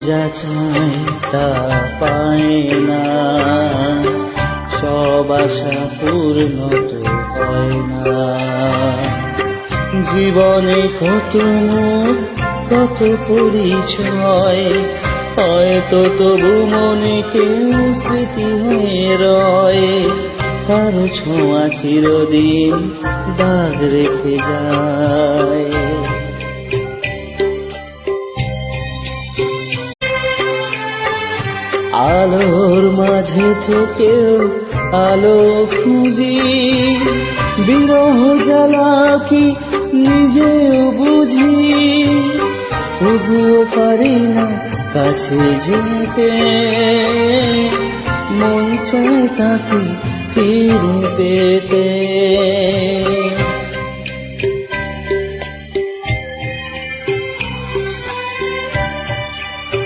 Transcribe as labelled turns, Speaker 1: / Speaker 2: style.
Speaker 1: যা চায় তা পায় না, সব আশা পূর্ণ তো হয় না। জীবনে কত মুখ কত পরিচয়, হয়তো তবু মনে কেউ স্মৃতি হয়ে রয়, কারো ছোঁয়া চিরদিন দাগ রেখে যায়। আলোর মাঝে থেকেও আলো খুঁজি, বিরহ জ্বালা কি নিজেও বুঝি, তবুও পারি না কাছে যেতে, মন চায় তাকে ফিরে পেতে।